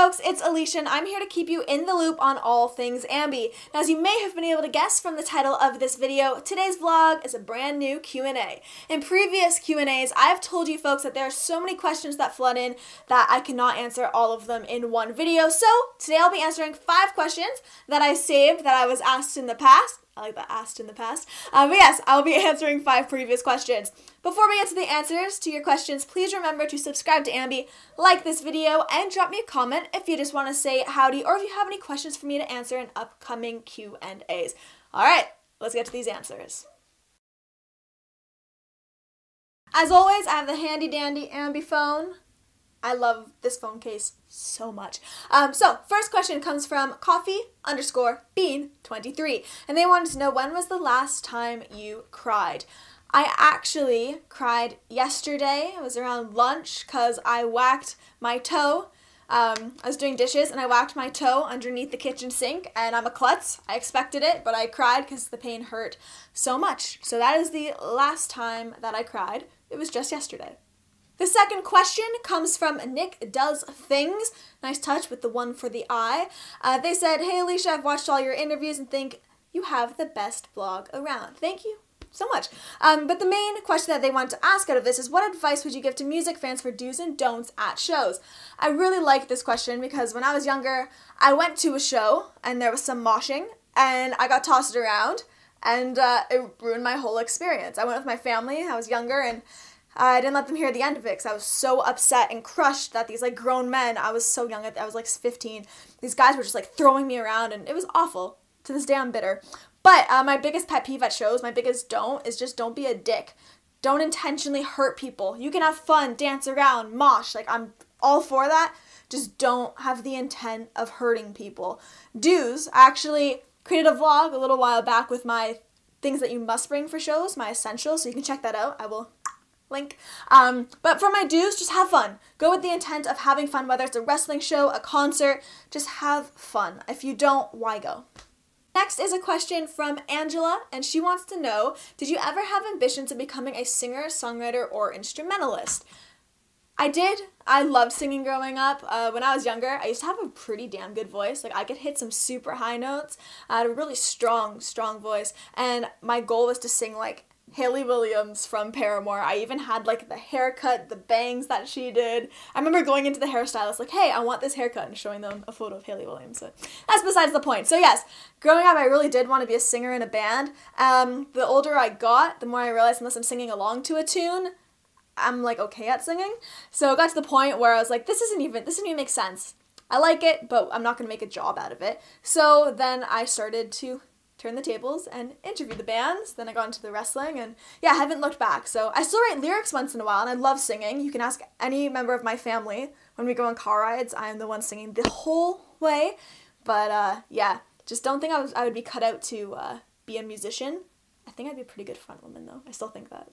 folks, it's Alicia and I'm here to keep you in the loop on all things AMBY. Now, as you may have been able to guess from the title of this video, today's vlog is a brand new Q&A. In previous Q&As, I've told you folks that there are so many questions that flood in that I cannot answer all of them in one video. So today I'll be answering 5 questions that I saved that I was asked in the past. I like that, asked in the past. But yes, I'll be answering 5 previous questions. Before we get to the answers to your questions, please remember to subscribe to AMBY, like this video, and drop me a comment if you just want to say howdy or if you have any questions for me to answer in upcoming Q&As. Alright, let's get to these answers. As always, I have the handy dandy AMBY phone. I love this phone case so much. So, first question comes from coffee_bean23. And they wanted to know, when was the last time you cried? I actually cried yesterday. It was around lunch because I whacked my toe. I was doing dishes and I whacked my toe underneath the kitchen sink, and I'm a klutz. I expected it, but I cried because the pain hurt so much. So that is the last time that I cried. It was just yesterday. The second question comes from Nick Does Things. Nice touch with the one for the eye. They said, "Hey Alicia, I've watched all your interviews and think you have the best blog around." Thank you so much. But the main question that they want to ask out of this is, what advice would you give to music fans for do's and don'ts at shows? I really like this question because when I was younger, I went to a show and there was some moshing and I got tossed around and it ruined my whole experience. I went with my family. I was younger and I didn't let them hear the end of it because I was so upset and crushed that these grown men, I was so young, I was 15, these guys were just throwing me around and it was awful. To this day I'm bitter. But my biggest pet peeve at shows, my biggest don't, is just don't be a dick. Don't intentionally hurt people. You can have fun, dance around, mosh, I'm all for that. Just don't have the intent of hurting people. Do's, I actually created a vlog a little while back with my things that you must bring for shows, my essentials, so you can check that out. I will link. But for my do's, just have fun. Go with the intent of having fun, whether it's a wrestling show, a concert, just have fun. If you don't, why go? Next is a question from Angela, and she wants to know, did you ever have ambitions of becoming a singer, songwriter, or instrumentalist? I did. I loved singing growing up. When I was younger, I used to have a pretty damn good voice. I could hit some super high notes. I had a really strong voice, and my goal was to sing Hayley Williams from Paramore. I even had the haircut, the bangs that she did. I remember going into the hairstylist hey, I want this haircut, and showing them a photo of Hayley Williams. But that's besides the point. So yes, growing up I really did want to be a singer in a band. The older I got, the more I realized unless I'm singing along to a tune, I'm okay at singing. So it got to the point where I was this doesn't even make sense. I like it, but I'm not going to make a job out of it. So then I started to turn the tables and interview the bands. Then I got into the wrestling and yeah, I haven't looked back. So I still write lyrics once in a while and I love singing. You can ask any member of my family. When we go on car rides, I am the one singing the whole way. But yeah, just don't think I would be cut out to be a musician. I think I'd be a pretty good front woman though. I still think that.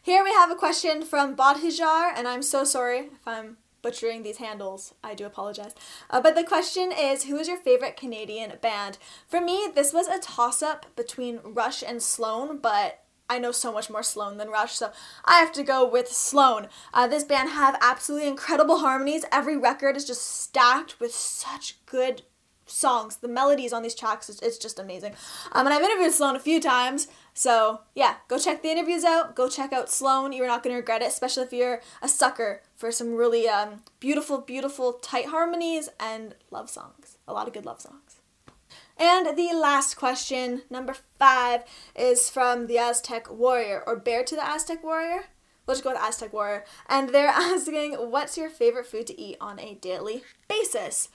Here we have a question from Bodhijar, and I'm so sorry if I'm butchering these handles. I do apologize. But the question is, who is your favorite Canadian band? For me, this was a toss-up between Rush and Sloan, but I know so much more Sloan than Rush, so I have to go with Sloan. This band have absolutely incredible harmonies. Every record is just stacked with such good songs. The melodies on these tracks, it's just amazing. And I've interviewed Sloan a few times, so yeah, go check the interviews out. Go check out Sloan. You're not going to regret it, especially if you're a sucker for some really beautiful tight harmonies and love songs. A lot of good love songs. And the last question, number 5, is from the Aztec Warrior, or Bear to the Aztec Warrior. We'll just go with Aztec Warrior. And they're asking, what's your favorite food to eat on a daily basis?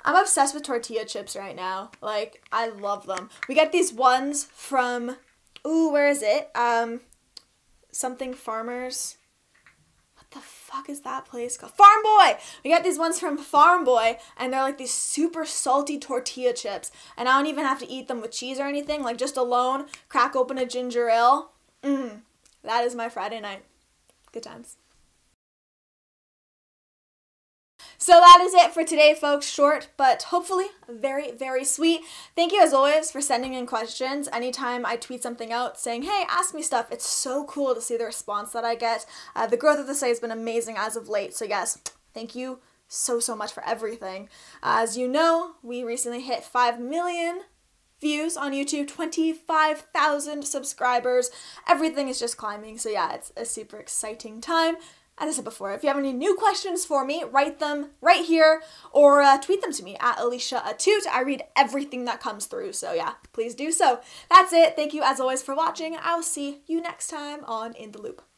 I'm obsessed with tortilla chips right now. I love them. We get these ones from, where is it? Something Farmers. What the fuck is that place called? Farm Boy! We got these ones from Farm Boy, and they're these super salty tortilla chips. And I don't even have to eat them with cheese or anything. Just alone, crack open a ginger ale. That is my Friday night. Good times. So that is it for today, folks. Short, but hopefully very, very sweet. Thank you, as always, for sending in questions. Anytime I tweet something out saying, hey, ask me stuff, it's so cool to see the response that I get. The growth of the site has been amazing as of late. So yes, thank you so much for everything. As you know, we recently hit 5 million views on YouTube, 25,000 subscribers. Everything is just climbing. So yeah, it's a super exciting time. As I said before, if you have any new questions for me, write them right here or tweet them to me at AliciaAtoot. I read everything that comes through. So yeah, please do so. That's it. Thank you as always for watching. I'll see you next time on In the Loop.